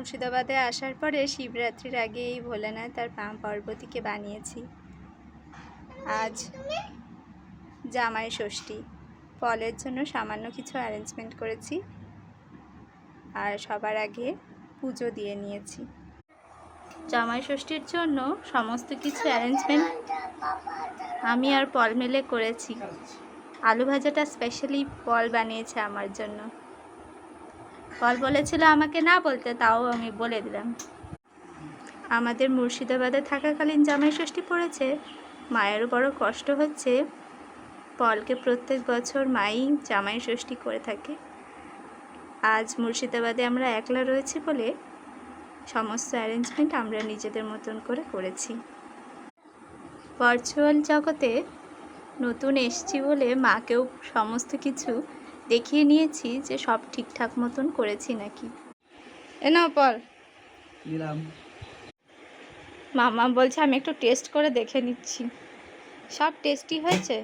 মুর্শিদাবাদে আসার পরে শিবরাত্রির আগে এই ভোলানাথ আর পার্বতীকে বানিয়েছি। আজ জামাই ষষ্ঠী, ফলের জন্য সামান্য কিছু অ্যারেঞ্জমেন্ট করেছি আর সবার আগে পুজো দিয়ে নিয়েছি। জামাই ষষ্ঠীর জন্য সমস্ত কিছু অ্যারেঞ্জমেন্ট আমি আর পল মিলে করেছি। আলু ভাজাটা স্পেশালি পল বানিয়েছে আমার জন্য। পল বলেছিল আমাকে না বলতে, তাও আমি বলে দিলাম। আমাদের মুর্শিদাবাদে থাকাকালীন জামাই ষষ্ঠী পড়েছে। মায়েরও বড় কষ্ট হচ্ছে। পলকে প্রত্যেক বছর মাই জামাই ষষ্ঠী করে থাকে। আজ মুর্শিদাবাদে আমরা একলা রয়েছি বলে সমস্ত অ্যারেঞ্জমেন্ট আমরা নিজেদের মতন করে করেছি। ভার্চুয়াল জগতে নতুন এসছি বলে মাকেও সমস্ত কিছু দেখিয়ে নিয়েছি যে সব ঠিকঠাক মতন করেছি নাকি। নাও পল। মামা বলছে আমি একটু টেস্ট করে দেখে নিচ্ছি সব টেস্টি হয়েছে।